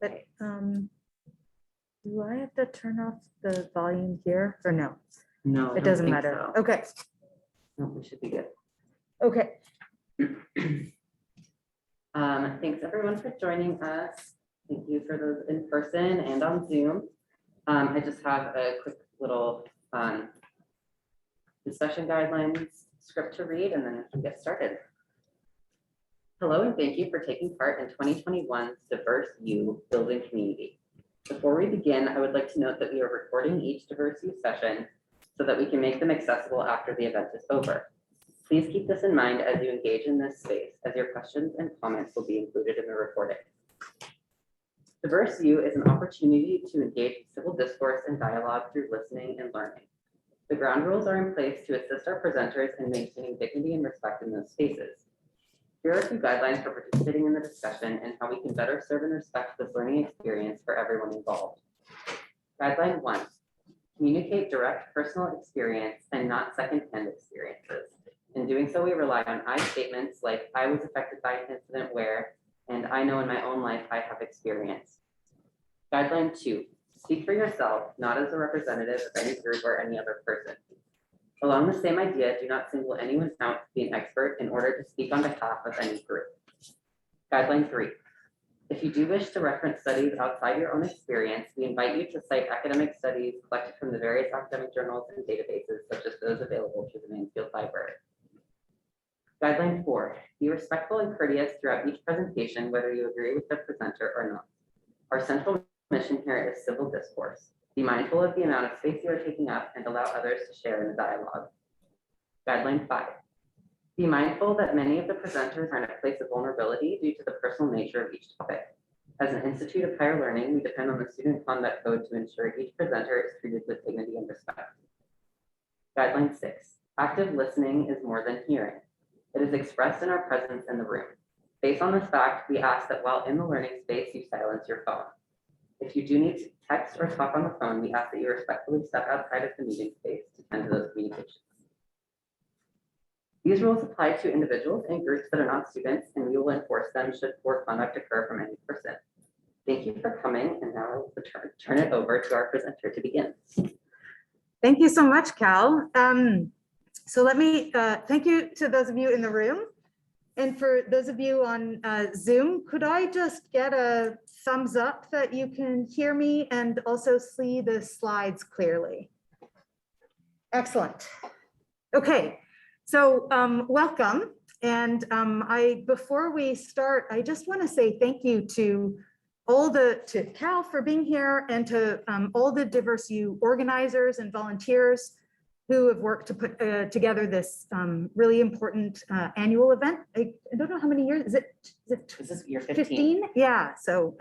But do I have to turn off the volume here or no? No, I It don't doesn't think matter. so. Okay. No, we should be good. Okay. Thanks everyone for joining us. Thank you for those in person and on Zoom. I just have a quick little discussion guidelines script to read and then we can get started. Hello and thank you for taking part in 2021's DiverseU Building Community. Before we begin, I would like to note that we are recording each DiverseU session so that we can make them accessible after the event is over. Please keep this in mind as you engage in this space, as your questions and comments will be included in the recording. DiverseU is an opportunity to engage in civil discourse and dialogue through listening and learning. The ground rules are in place to assist our presenters in maintaining dignity and respect in those spaces. Here are a few guidelines for participating in the discussion and how we can better serve and respect this learning experience for everyone involved. Guideline 1, communicate direct personal experience and not secondhand experiences. In doing so, we rely on I statements like I was affected by an incident where, and I know in my own life I have experienced. Guideline 2, speak for yourself, not as a representative of any group or any other person. Along the same idea, do not single anyone out to be an expert in order to speak on behalf of any group. Guideline 3, if you do wish to reference studies outside your own experience, we invite you to cite academic studies collected from the various academic journals and databases, such as those available through the Mansfield Library. Guideline 4, be respectful and courteous throughout each presentation, whether you agree with the presenter or not. Our central mission here is civil discourse. Be mindful of the amount of space you are taking up and allow others to share in the dialogue. Guideline 5, be mindful that many of the presenters are in a place of vulnerability due to the personal nature of each topic. As an institute of higher learning, we depend on the Student Conduct Code to ensure each presenter is treated with dignity and respect. Guideline 6, active listening is more than hearing. It is expressed in our presence in the room. Based on this fact, we ask that while in the learning space, you silence your phone. If you do need to text or talk on the phone, we ask that you respectfully step outside of the meeting space to tend to those communications. These rules apply to individuals and groups that are not students, and we will enforce them should poor conduct occur from any person. Thank you for coming, and now I will turn it over to our presenter to begin. Thank you so much, Cal. So let me thank you to those of you in the room. And for those of you on Zoom, could I just get a thumbs up that you can hear me and also see the slides clearly? Excellent. Okay, so welcome. And before we start, I just want to say thank you to to Cal for being here and to all the DiverseU organizers and volunteers who have worked to put together this really important annual event. I don't know how many years, is this year 15? Yeah, so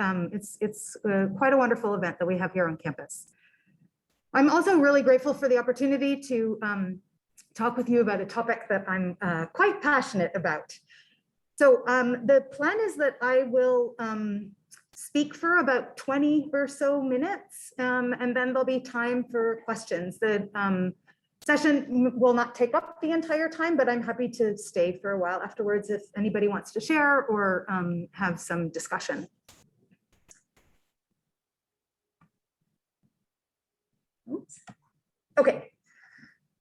it's quite a wonderful event that we have here on campus. I'm also really grateful for the opportunity to talk with you about a topic that I'm quite passionate about. So the plan is that I will speak for about 20 or so minutes, and then there'll be time for questions. The session will not take up the entire time, but I'm happy to stay for a while afterwards if anybody wants to share or have some discussion. Oops. Okay,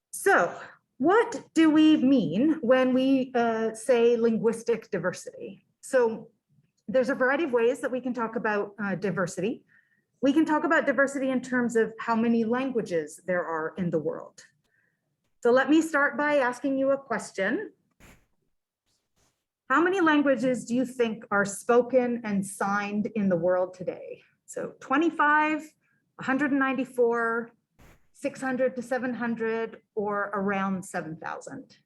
so what do we mean when we say linguistic diversity? So there's a variety of ways that we can talk about diversity. We can talk about diversity in terms of how many languages there are in the world. So let me start by asking you a question. How many languages do you think are spoken and signed in the world today? So 25, 194, 600 to 700, or around 7,000.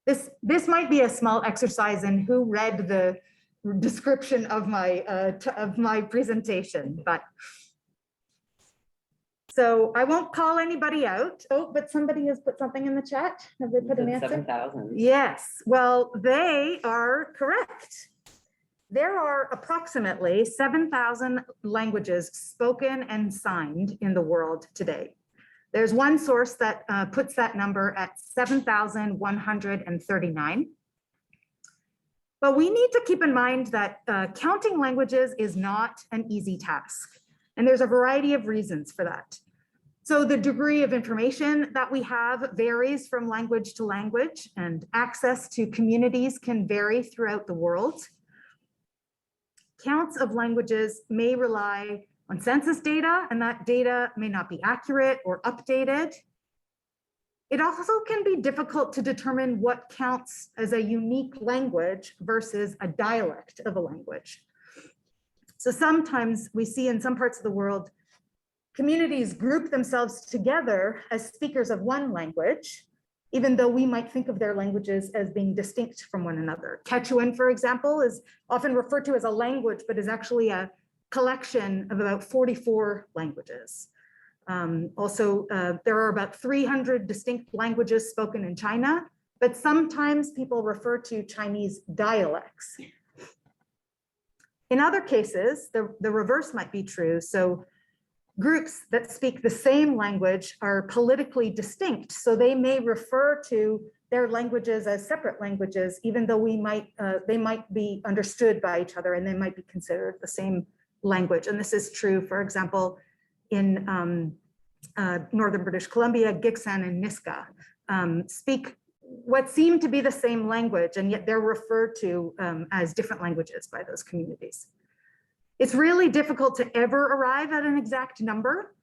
This might be a small exercise in who read the description of my presentation, but so I won't call anybody out. Oh, but somebody has put something in the chat. Have they put an answer? 7,000. Yes, well, they are correct. There are approximately 7,000 languages spoken and signed in the world today. There's one source that puts that number at 7,139. But we need to keep in mind that counting languages is not an easy task. And there's a variety of reasons for that. So the degree of information that we have varies from language to language, and access to communities can vary throughout the world. Counts of languages may rely on census data, and that data may not be accurate or updated. It also can be difficult to determine what counts as a unique language versus a dialect of a language. So sometimes we see in some parts of the world, communities group themselves together as speakers of one language, even though we might think of their languages as being distinct from one another. Quechuan, for example, is often referred to as a language, but is actually a collection of about 44 languages. There are about 300 distinct languages spoken in China, but sometimes people refer to Chinese dialects. In other cases, the reverse might be true. So groups that speak the same language are politically distinct. So they may refer to their languages as separate languages, even though they might be understood by each other and they might be considered the same language. And this is true, for example, in Northern British Columbia, Gitxsan and Niska speak what seem to be the same language, and yet they're referred to as different languages by those communities. It's really difficult to ever arrive at an exact number.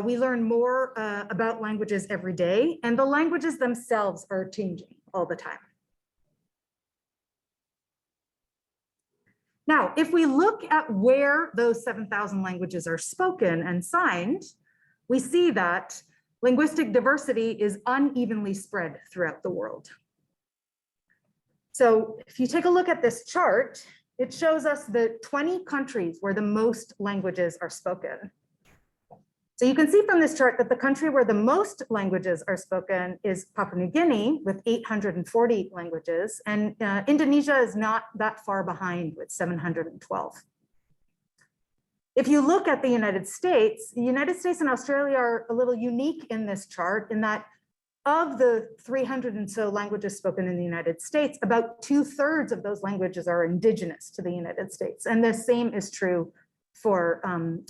We learn more about languages every day, and the languages themselves are changing all the time. Now, if we look at where those 7,000 languages are spoken and signed, we see that linguistic diversity is unevenly spread throughout the world. So if you take a look at this chart, it shows us the 20 countries where the most languages are spoken. So you can see from this chart that the country where the most languages are spoken is Papua New Guinea with 840 languages, and Indonesia is not that far behind with 712. If you look at the United States and Australia are a little unique in this chart in that of the 300 and so languages spoken in the United States, about 2/3 of those languages are indigenous to the United States. And the same is true for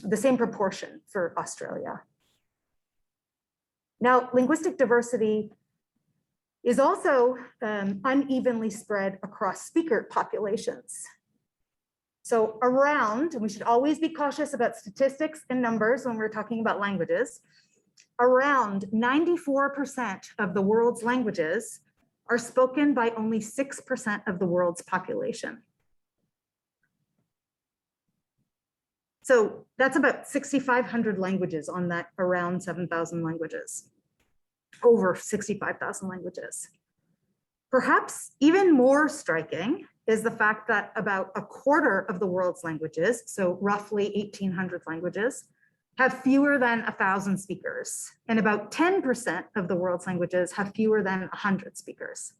the same proportion for Australia. Now, linguistic diversity is also unevenly spread across speaker populations. So around, and we should always be cautious about statistics and numbers when we're talking about languages, around 94% of the world's languages are spoken by only 6% of the world's population. So that's about 6,500 languages on that around 7,000 languages, over 65,000 languages. Perhaps even more striking is the fact that about a quarter of the world's languages, so roughly 1,800 languages, have fewer than 1,000 speakers, and about 10% of the world's languages have fewer than 100 speakers.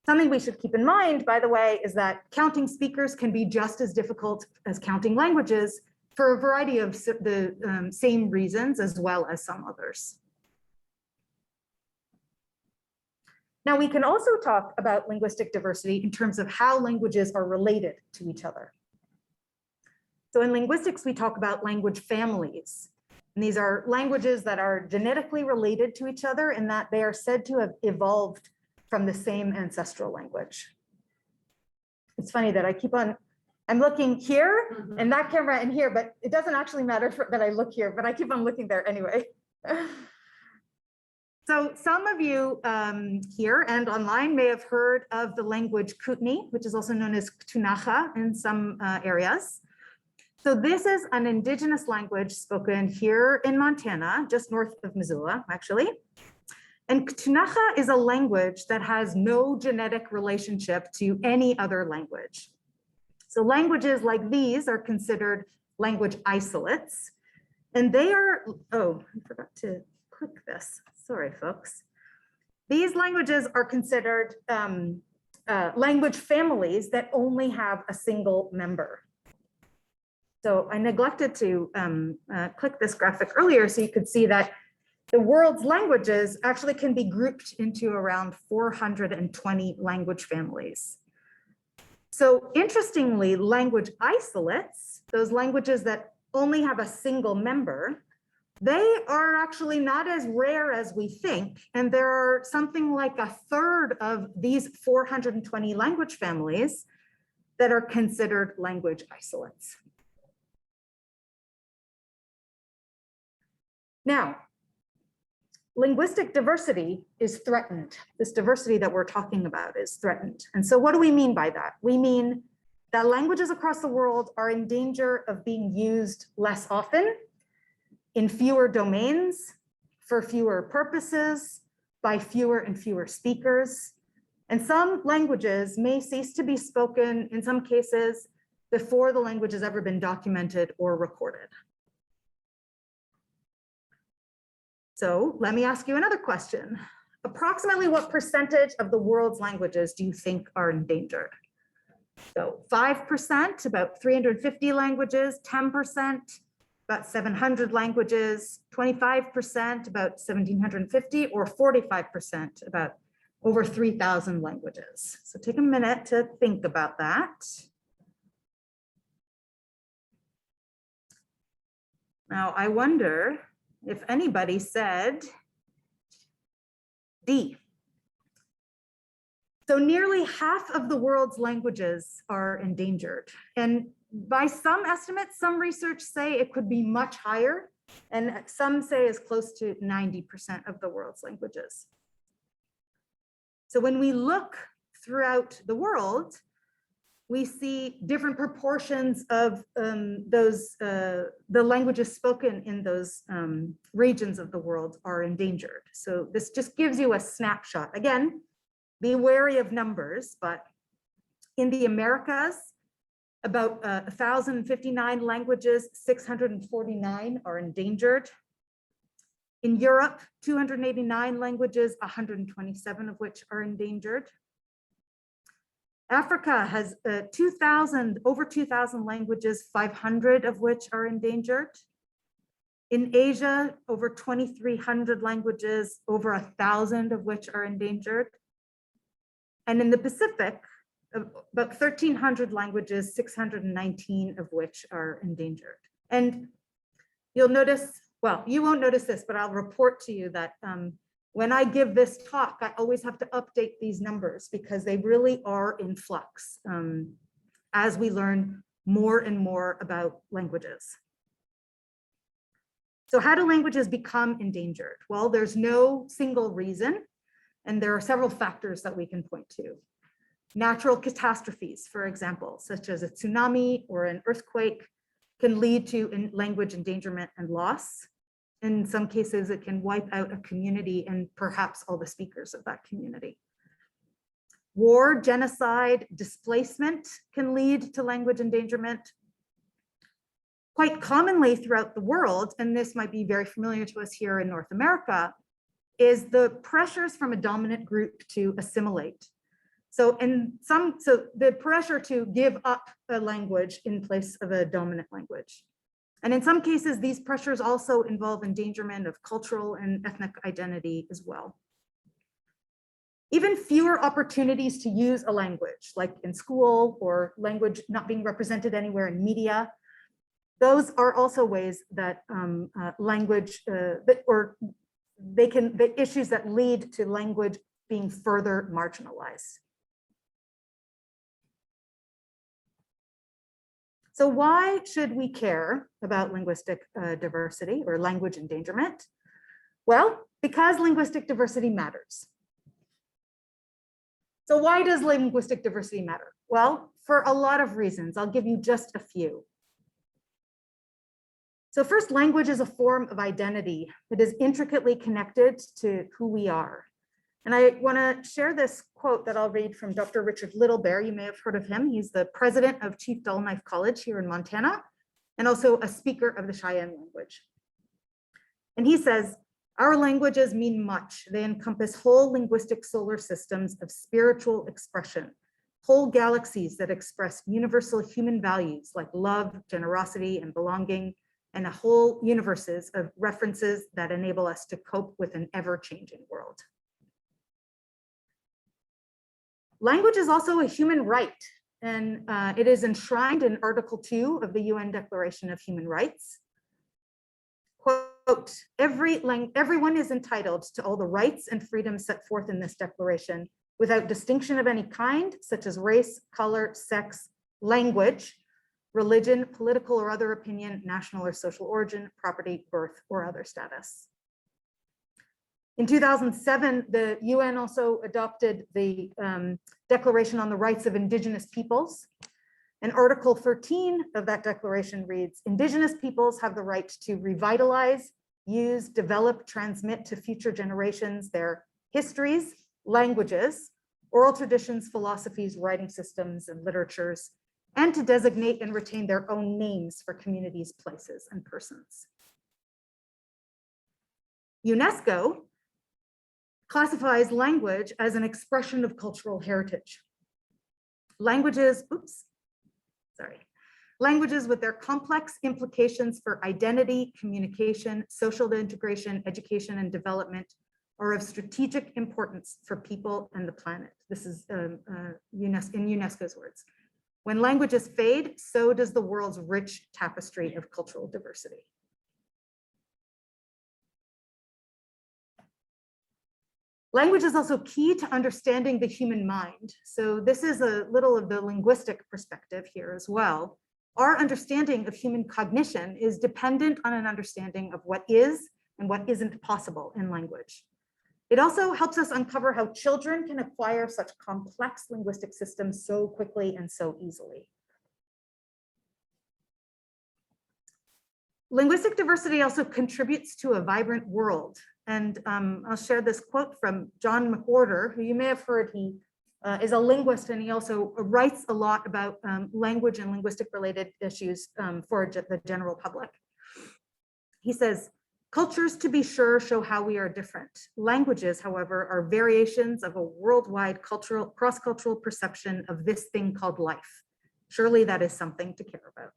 Something we should keep in mind, by the way, is that counting speakers can be just as difficult as counting languages for a variety of the same reasons as well as some others. Now, we can also talk about linguistic diversity in terms of how languages are related to each other. So in linguistics, we talk about language families. And these are languages that are genetically related to each other in that they are said to have evolved from the same ancestral language. It's funny that I'm looking here and that camera and here, but it doesn't actually matter that I look here, but I keep on looking there anyway. So some of you here and online may have heard of the language Kootenai, which is also known as Ktunaxa in some areas. So this is an indigenous language spoken here in Montana, just north of Missoula, actually. And Ktunaxa is a language that has no genetic relationship to any other language. So languages like these are considered language isolates. And they are, oh, I forgot to click this. Sorry, folks. These languages are considered language families that only have a single member. So I neglected to click this graphic earlier so you could see that the world's languages actually can be grouped into around 420 language families. So interestingly, language isolates, those languages that only have a single member, they are actually not as rare as we think. And there are something like a third of these 420 language families that are considered language isolates. Now, linguistic diversity is threatened. This diversity that we're talking about is threatened. And so what do we mean by that? We mean that languages across the world are in danger of being used less often, in fewer domains, for fewer purposes, by fewer and fewer speakers. And some languages may cease to be spoken, in some cases, before the language has ever been documented or recorded. So let me ask you another question. Approximately what percentage of the world's languages do you think are endangered? So 5%, about 350 languages, 10%, about 700 languages, 25%, about 1,750, or 45%, about over 3,000 languages. So take a minute to think about that. Now, I wonder if anybody said D. So nearly half of the world's languages are endangered. And by some estimates, some research say it could be much higher, and some say as close to 90% of the world's languages. So when we look throughout the world, we see different proportions of the languages spoken in those regions of the world are endangered. So this just gives you a snapshot. Again, be wary of numbers, but in the Americas, about 1,059 languages, 649 are endangered. In Europe, 289 languages, 127 of which are endangered. Africa has over 2,000 languages, 500 of which are endangered. In Asia, over 2,300 languages, over 1,000 of which are endangered. And in the Pacific, about 1,300 languages, 619 of which are endangered. And you'll notice, well, you won't notice this, but I'll report to you that when I give this talk, I always have to update these numbers because they really are in flux as we learn more and more about languages. So how do languages become endangered? Well, there's no single reason, and there are several factors that we can point to. Natural catastrophes, for example, such as a tsunami or an earthquake, can lead to language endangerment and loss. In some cases, it can wipe out a community and perhaps all the speakers of that community. War, genocide, displacement can lead to language endangerment. Quite commonly throughout the world, and this might be very familiar to us here in North America, is the pressures from a dominant group to assimilate. So the pressure to give up a language in place of a dominant language. And in some cases, these pressures also involve endangerment of cultural and ethnic identity as well. Even fewer opportunities to use a language, like in school, or language not being represented anywhere in media, those are also ways that the issues that lead to language being further marginalized. So why should we care about linguistic diversity or language endangerment? Well, because linguistic diversity matters. So why does linguistic diversity matter? Well, for a lot of reasons. I'll give you just a few. So first, language is a form of identity that is intricately connected to who we are. And I want to share this quote that I'll read from Dr. Richard Littlebear. You may have heard of him. He's the president of Chief Dull Knife College here in Montana, and also a speaker of the Cheyenne language. And he says, "Our languages mean much. They encompass whole linguistic solar systems of spiritual expression, whole galaxies that express universal human values like love, generosity, and belonging, and a whole universes of references that enable us to cope with an ever-changing world." Language is also a human right. and it is enshrined in Article 2 of the UN Declaration of Human Rights. Quote, everyone is entitled to all the rights and freedoms set forth in this declaration without distinction of any kind, such as race, color, sex, language, religion, political or other opinion, national or social origin, property, birth, or other status. In 2007, the UN also adopted the Declaration on the Rights of Indigenous Peoples. And Article 13 of that declaration reads, Indigenous peoples have the right to revitalize, use, develop, transmit to future generations their histories, languages, oral traditions, philosophies, writing systems, and literatures, and to designate and retain their own names for communities, places, and persons. UNESCO classifies language as an expression of cultural heritage. Languages with their complex implications for identity, communication, social integration, education, and development are of strategic importance for people and the planet. This is in UNESCO's words. When languages fade, so does the world's rich tapestry of cultural diversity. Language is also key to understanding the human mind. So this is a little of the linguistic perspective here as well. Our understanding of human cognition is dependent on an understanding of what is and what isn't possible in language. It also helps us uncover how children can acquire such complex linguistic systems so quickly and so easily. Linguistic diversity also contributes to a vibrant world. And I'll share this quote from John McWhorter, who you may have heard. He is a linguist, and he also writes a lot about language and linguistic related issues for the general public. He says, cultures, to be sure, show how we are different. Languages, however, are variations of a worldwide cross-cultural perception of this thing called life. Surely that is something to care about.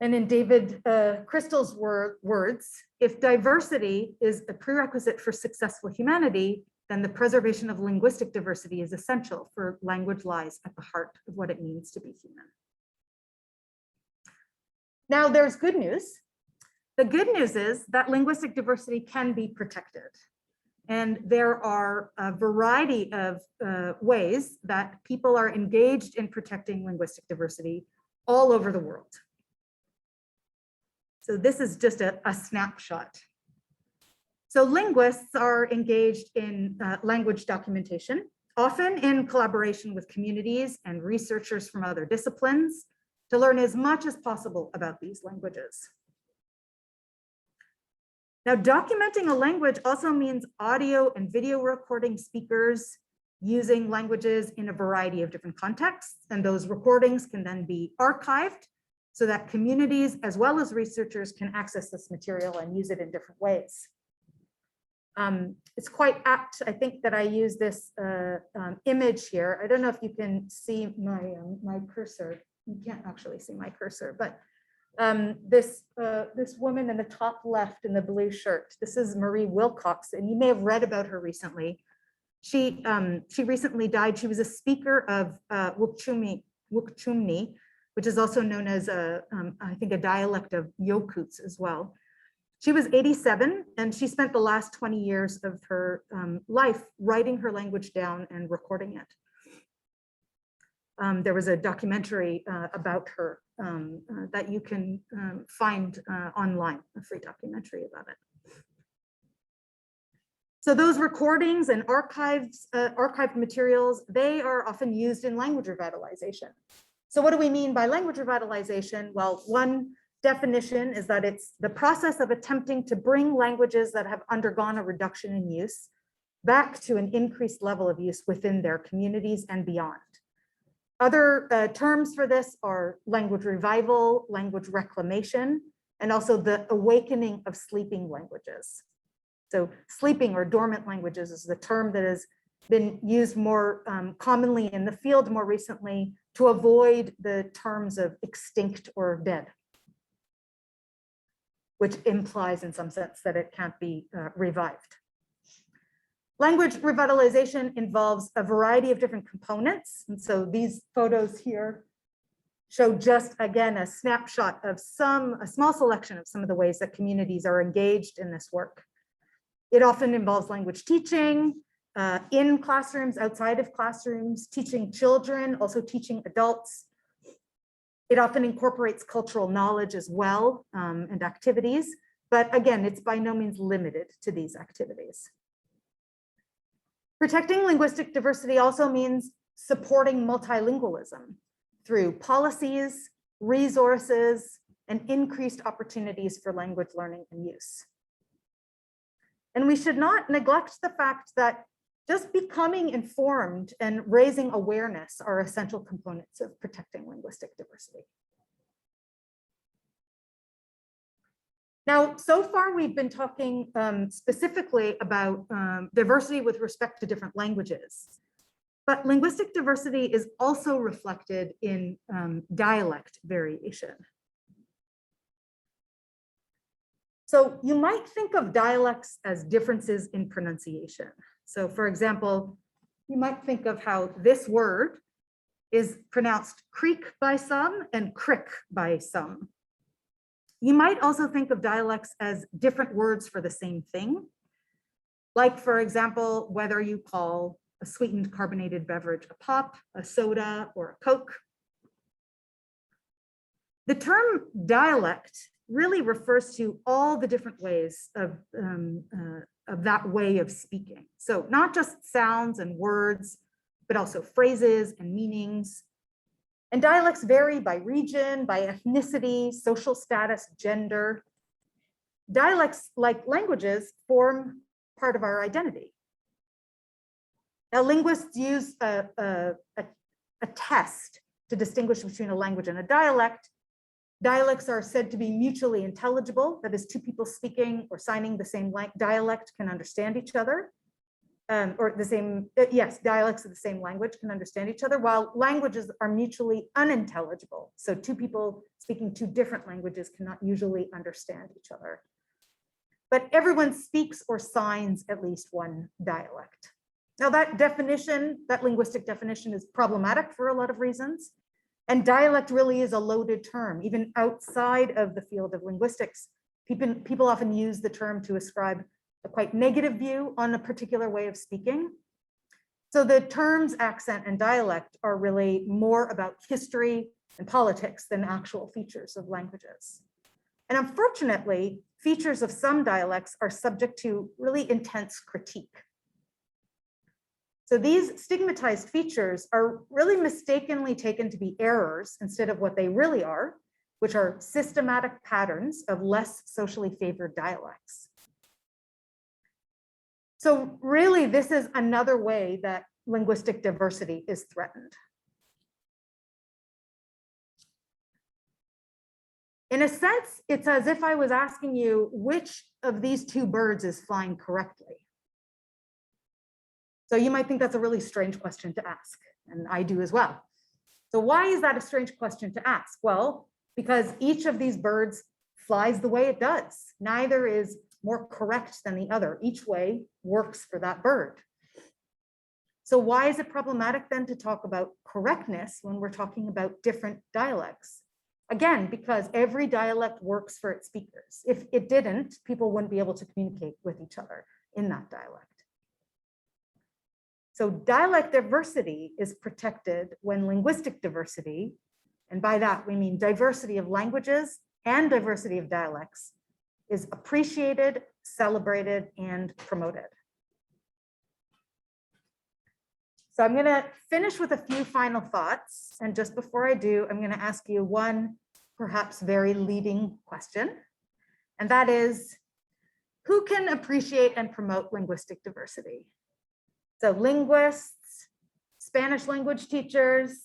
And in David Crystal's words, if diversity is a prerequisite for successful humanity, then the preservation of linguistic diversity is essential, for language lies at the heart of what it means to be human. Now there's good news. The good news is that linguistic diversity can be protected. And there are a variety of ways that people are engaged in protecting linguistic diversity all over the world. So this is just a snapshot. So linguists are engaged in language documentation, often in collaboration with communities and researchers from other disciplines, to learn as much as possible about these languages. Now, documenting a language also means audio and video recording speakers using languages in a variety of different contexts, and those recordings can then be archived so that communities as well as researchers can access this material and use it in different ways. It's quite apt, I think, that I use this image here. I don't know if you can see my cursor. You can't actually see my cursor, but this woman in the top left in the blue shirt, this is Marie Wilcox, and you may have read about her recently. She recently died. She was a speaker of Wukchumni, which is also known as I think a dialect of Yokuts as well. She was 87, and she spent the last 20 years of her life writing her language down and recording it. There was a documentary about her that you can find online, a free documentary about it. So those recordings and archived materials, they are often used in language revitalization. So what do we mean by language revitalization? Well, one definition is that it's the process of attempting to bring languages that have undergone a reduction in use back to an increased level of use within their communities and beyond. Other terms for this are language revival, language reclamation, and also the awakening of sleeping languages. So sleeping or dormant languages is the term that has been used more commonly in the field more recently to avoid the terms of extinct or dead, which implies in some sense that it can't be revived. Language revitalization involves a variety of different components. And so these photos here show just, again, a snapshot of a small selection of some of the ways that communities are engaged in this work. It often involves language teaching in classrooms, outside of classrooms, teaching children, also teaching adults. It often incorporates cultural knowledge as well and activities. But again, it's by no means limited to these activities. Protecting linguistic diversity also means supporting multilingualism through policies, resources, and increased opportunities for language learning and use. And we should not neglect the fact that just becoming informed and raising awareness are essential components of protecting linguistic diversity. Now, so far we've been talking specifically about diversity with respect to different languages, but linguistic diversity is also reflected in dialect variation. So you might think of dialects as differences in pronunciation. So for example, you might think of how this word is pronounced creek by some and crick by some. You might also think of dialects as different words for the same thing. Like, for example, whether you call a sweetened carbonated beverage a pop, a soda, or a Coke. The term dialect really refers to all the different ways of that way of speaking. So not just sounds and words, but also phrases and meanings. And dialects vary by region, by ethnicity, social status, gender. Dialects, like languages, form part of our identity. Now, linguists use a test to distinguish between a language and a dialect. Dialects are said to be mutually intelligible. That is, two people speaking or signing the same dialect can understand each other. Or the same, yes, dialects of the same language can understand each other, while languages are mutually unintelligible. So two people speaking two different languages cannot usually understand each other. But everyone speaks or signs at least one dialect. Now that definition, that linguistic definition, is problematic for a lot of reasons. And dialect really is a loaded term. Even outside of the field of linguistics, people often use the term to ascribe a quite negative view on a particular way of speaking. So the terms accent and dialect are really more about history and politics than actual features of languages. And unfortunately, features of some dialects are subject to really intense critique. So these stigmatized features are really mistakenly taken to be errors instead of what they really are, which are systematic patterns of less socially favored dialects. So really, this is another way that linguistic diversity is threatened. In a sense, it's as if I was asking you which of these two birds is flying correctly. So you might think that's a really strange question to ask, and I do as well. So why is that a strange question to ask? Well, because each of these birds flies the way it does. Neither is more correct than the other. Each way works for that bird. So why is it problematic then to talk about correctness when we're talking about different dialects? Again, because every dialect works for its speakers. If it didn't, people wouldn't be able to communicate with each other in that dialect. So dialect diversity is protected when linguistic diversity, and by that we mean diversity of languages and diversity of dialects, is appreciated, celebrated, and promoted. So I'm going to finish with a few final thoughts. And just before I do, I'm going to ask you one perhaps very leading question. And that is, who can appreciate and promote linguistic diversity? So linguists, Spanish language teachers,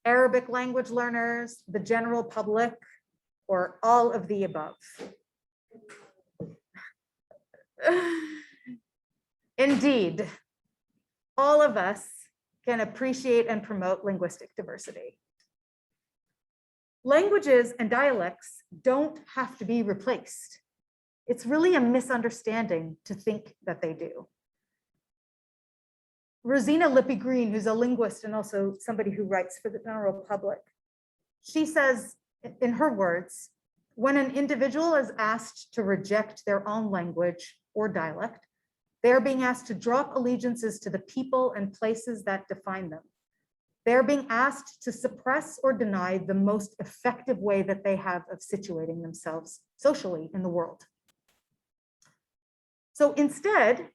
Arabic language learners, the general public, or all of the above? Indeed, all of us can appreciate and promote linguistic diversity. Languages and dialects don't have to be replaced. It's really a misunderstanding to think that they do. Rosina Lippy-Green, who's a linguist and also somebody who writes for the general public, she says, in her words, when an individual is asked to reject their own language or dialect, they are being asked to drop allegiances to the people and places that define them. They're being asked to suppress or deny the most effective way that they have of situating themselves socially in the world. So instead,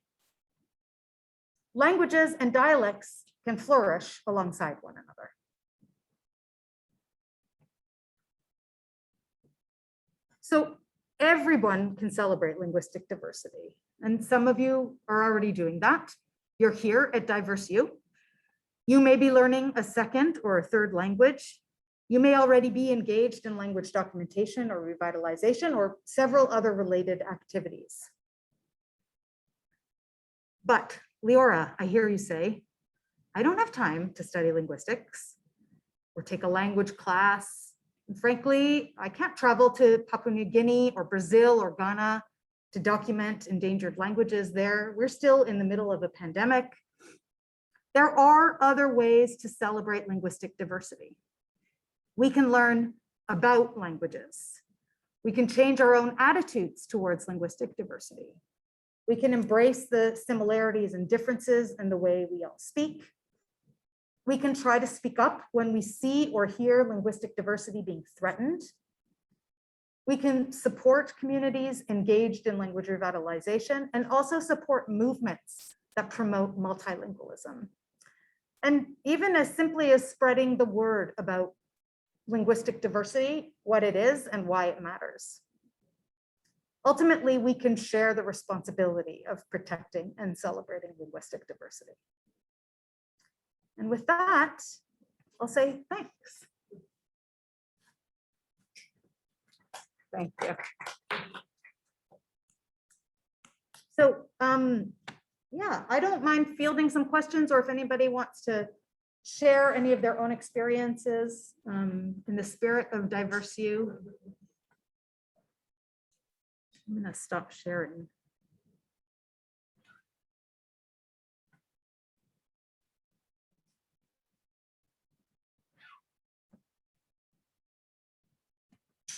languages and dialects can flourish alongside one another. So everyone can celebrate linguistic diversity, and some of you are already doing that. You're here at DiverseU. You may be learning a second or a third language. You may already be engaged in language documentation or revitalization or several other related activities. But Leora, I hear you say, I don't have time to study linguistics or take a language class. And frankly, I can't travel to Papua New Guinea or Brazil or Ghana to document endangered languages there. We're still in the middle of a pandemic. There are other ways to celebrate linguistic diversity. We can learn about languages. We can change our own attitudes towards linguistic diversity. We can embrace the similarities and differences in the way we all speak. We can try to speak up when we see or hear linguistic diversity being threatened. We can support communities engaged in language revitalization and also support movements that promote multilingualism. And even as simply as spreading the word about linguistic diversity, what it is and why it matters. Ultimately, we can share the responsibility of protecting and celebrating linguistic diversity. And with that, I'll say thanks. Thank you. So, yeah, I don't mind fielding some questions, or if anybody wants to share any of their own experiences in the spirit of DiverseU. I'm going to stop sharing.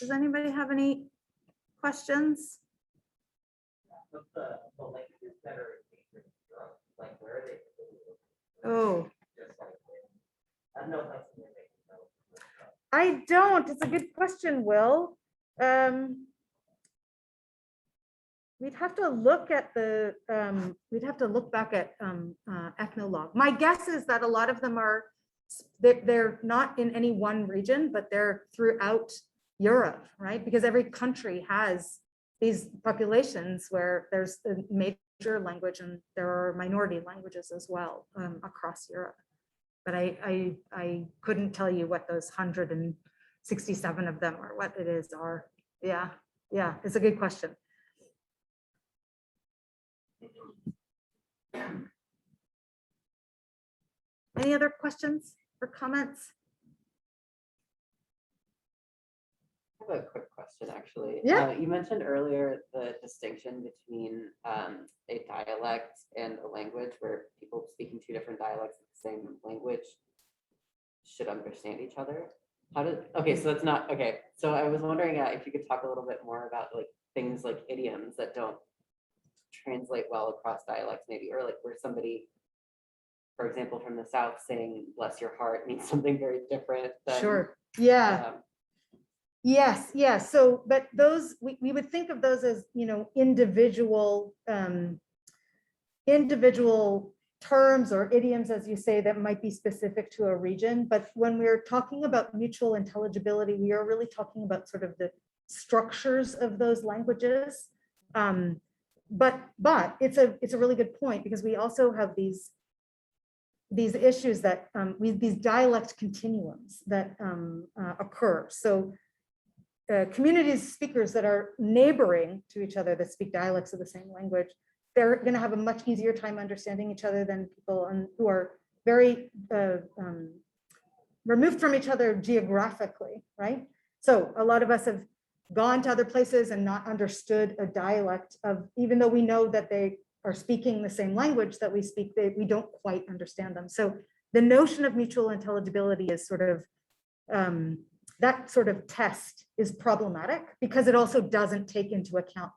Does anybody have any questions? The languages that are endangered in Europe, like where are they? Oh, Just like, I don't know if that's something they can know. I don't. It's a good question, Will. We'd have to look at the, we'd have to look back at ethnologue. My guess is that a lot of them are, they're not in any one region, but they're throughout Europe, right? Because every country has these populations where there's a major language and there are minority languages as well across Europe. But I couldn't tell you what those 167 of them or what it is are. Yeah, it's a good question. Any other questions or comments? I have a quick question, actually. Yeah. You mentioned earlier the distinction between a dialect and a language, where people speaking two different dialects of the same language should understand each other. Okay, so that's not, okay. So I was wondering if you could talk a little bit more about like things like idioms that don't translate well across dialects maybe, or like where somebody, for example, from the South saying bless your heart means something very different than, Sure. Yeah. Yes. So, but those, we would think of those as, you know, individual terms or idioms, as you say, that might be specific to a region. But when we're talking about mutual intelligibility, we are really talking about sort of the structures of those languages. But it's a really good point, because we also have these issues that these dialect continuums that occur. So communities, speakers that are neighboring to each other that speak dialects of the same language, they're going to have a much easier time understanding each other than people who are very removed from each other geographically, right? So a lot of us have gone to other places and not understood a dialect of, even though we know that they are speaking the same language that we speak, we don't quite understand them. So the notion of mutual intelligibility is sort of, that sort of test is problematic because it also doesn't take into account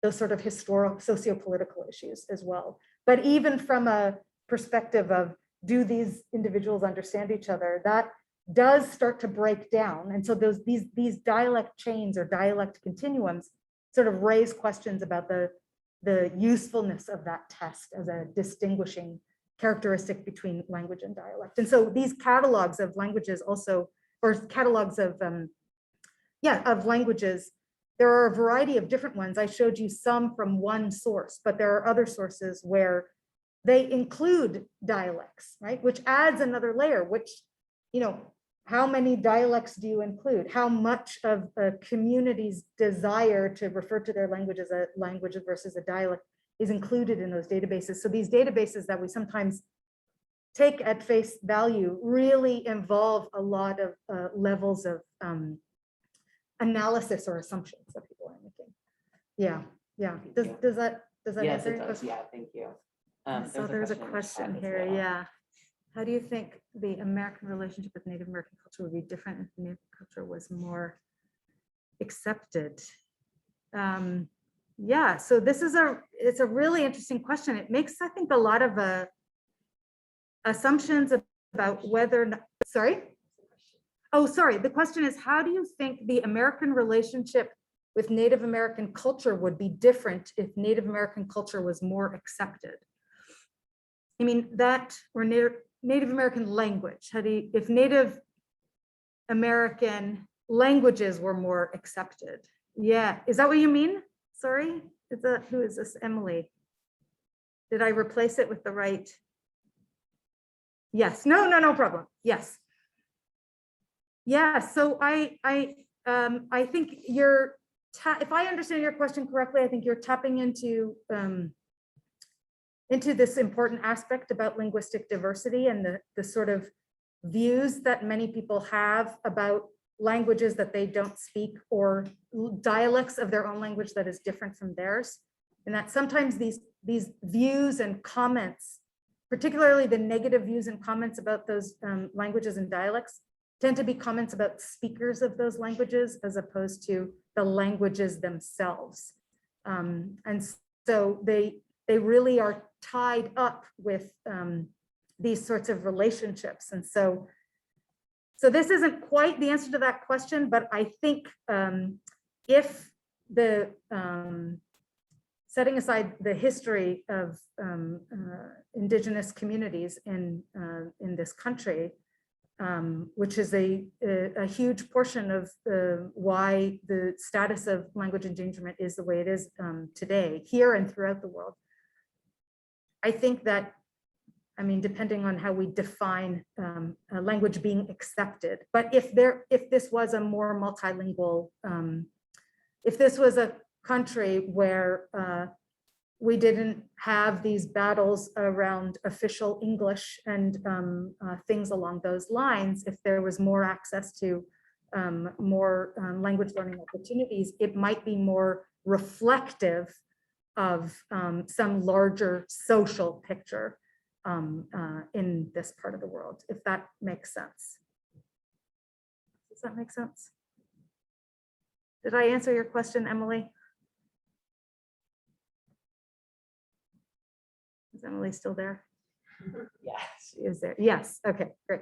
those sort of historical, socio-political issues as well. But even from a perspective of, do these individuals understand each other, that does start to break down. And so these dialect chains or dialect continuums sort of raise questions about the usefulness of that test as a distinguishing characteristic between language and dialect. And so these catalogs of languages also, or catalogs of, of languages, there are a variety of different ones. I showed you some from one source, but there are other sources where they include dialects, right? Which adds another layer, which, how many dialects do you include? How much of a community's desire to refer to their language as a language versus a dialect is included in those databases? So these databases that we sometimes take at face value really involve a lot of levels of analysis or assumptions that people are making. Yeah. Does that Yes, answer it your does. question? Yeah, thank you. So there's a question here, yeah. How do you think the American relationship with Native American culture would be different if Native culture was more accepted? Yeah, so it's a really interesting question. It makes, I think, a lot of assumptions about whether, sorry? Oh, sorry, the question is, how do you think the American relationship with Native American culture would be different if Native American culture was more accepted? I mean, that, or Native American language, if Native American languages were more accepted? Yeah, is that what you mean? Sorry, who is this, Emily? Did I replace it with the right? Yes, no problem, yes. Yeah, so I think if I understand your question correctly, I think you're tapping into this important aspect about linguistic diversity and the sort of views that many people have about languages that they don't speak or dialects of their own language that is different from theirs. And that sometimes these views and comments, particularly the negative views and comments about those languages and dialects, tend to be comments about speakers of those languages as opposed to the languages themselves. And so they really are tied up with these sorts of relationships. And so this isn't quite the answer to that question, but I think if the setting aside the history of indigenous communities in this country, which is a huge portion of why the status of language endangerment is the way it is today, here and throughout the world. I think that, I mean, depending on how we define a language being accepted, but if this was a more multilingual, if this was a country where we didn't have these battles around official English and things along those lines, if there was more access to more language learning opportunities, it might be more reflective of some larger social picture in this part of the world, if that makes sense. Does that make sense? Did I answer your question, Emily? Is Emily still there? Yes. She is there. Yes. Okay, great.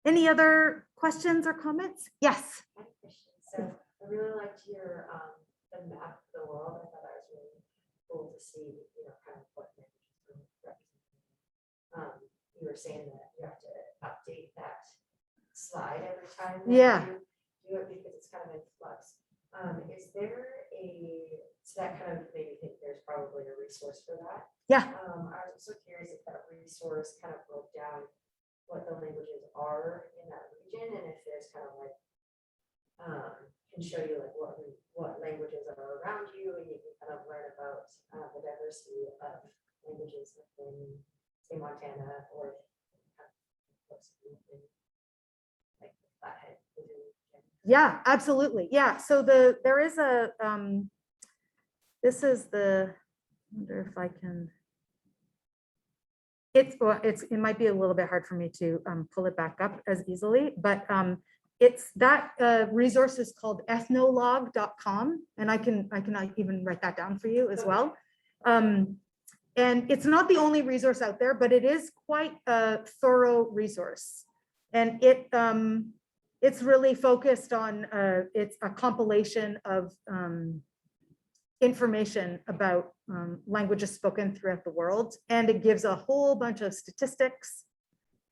Any other questions or comments? Yes. I have a question. So I really liked your the map of the world. I thought that was really cool to see, kind of what languages were represented. You were saying that you have to update that slide every time that you do it because it's kind of in flux. Is there so that kind of made me think there's probably a resource for that. Yeah. I was also curious if that resource kind of broke down what the languages are in that region, and if there's kind of like can show you like what languages are around you, and you can kind of learn about the diversity of languages within, say, Montana or like Flathead. Yeah, absolutely. Yeah. So there is this is the, I wonder if I can. It might be a little bit hard for me to pull it back up as easily, but it's that resource is called ethnologue.com, and I can even write that down for you as well. And it's not the only resource out there, but it is quite a thorough resource, and it's really focused on it's a compilation of information about languages spoken throughout the world, and it gives a whole bunch of statistics,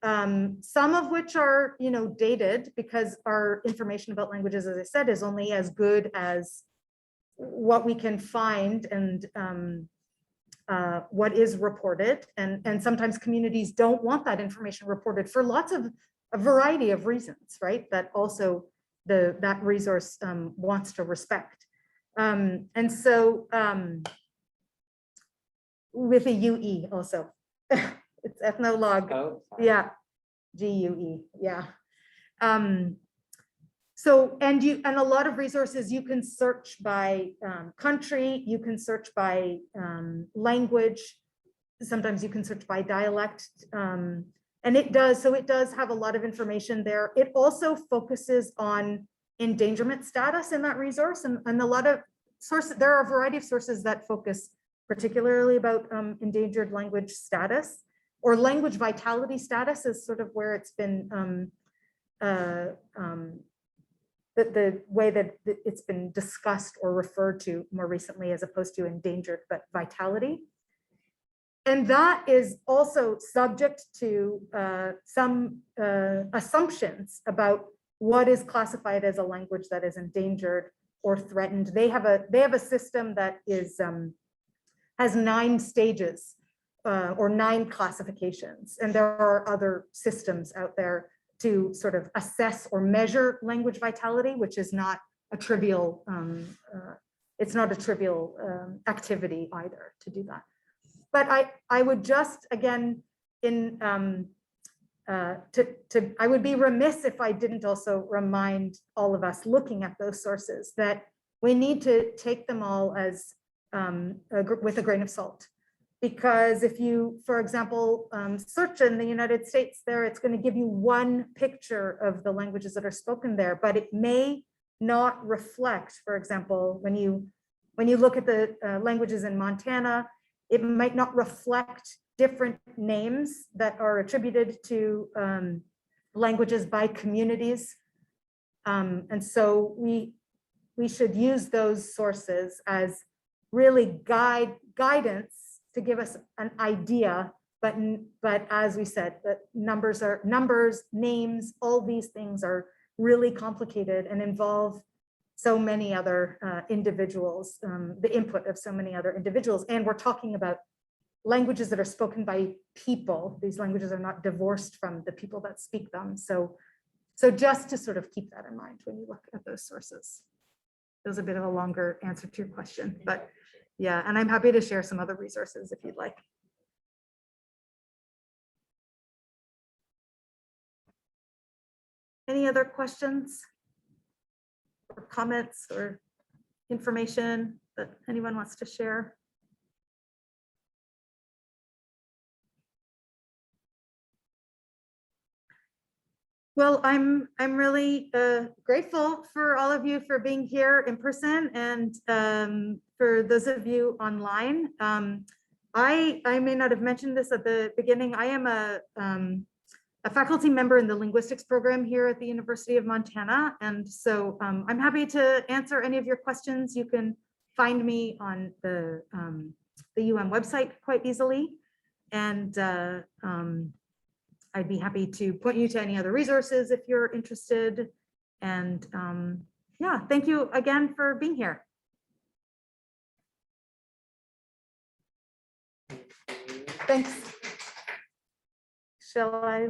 some of which are dated, because our information about languages, as I said, is only as good as what we can find and what is reported, and sometimes communities don't want that information reported for lots of a variety of reasons, right? That also that resource wants to respect. And so with a UE also, it's ethnologue. Oh, sorry. Yeah, GUE, yeah. So, and a lot of resources you can search by country, you can search by language, sometimes you can search by dialect, and it does have a lot of information there. It also focuses on endangerment status in that resource, and a lot of sources, there are a variety of sources that focus particularly about endangered language status, or language vitality status is sort of where it's been the way that it's been discussed or referred to more recently, as opposed to endangered, but vitality. And that is also subject to some assumptions about what is classified as a language that is endangered or threatened. They have a system that is has 9 stages or 9 classifications, and there are other systems out there to sort of assess or measure language vitality, which is not a trivial it's not a trivial activity either to do that. But I would just, again, I would be remiss if I didn't also remind all of us looking at those sources that we need to take them all as with a grain of salt. Because if you, for example, search in the United States there, it's going to give you one picture of the languages that are spoken there, but it may not reflect, for example, when you look at the languages in Montana, it might not reflect different names that are attributed to languages by communities. And so we should use those sources as really guidance to give us an idea, but as we said, that numbers, names, all these things are really complicated and involve so many other individuals, the input of so many other individuals. And we're talking about languages that are spoken by people. These languages are not divorced from the people that speak them. So just to sort of keep that in mind when you look at those sources. It was a bit of a longer answer to your question, but yeah, and I'm happy to share some other resources if you'd like. Any other questions or comments or information that anyone wants to share? Well, I'm really grateful for all of you for being here in person, and for those of you online. I may not have mentioned this at the beginning. I am a faculty member in the linguistics program here at the University of Montana, and so I'm happy to answer any of your questions. You can find me on the UM website quite easily, and I'd be happy to point you to any other resources if you're interested. And yeah, thank you again for being here. Thanks. Shall I?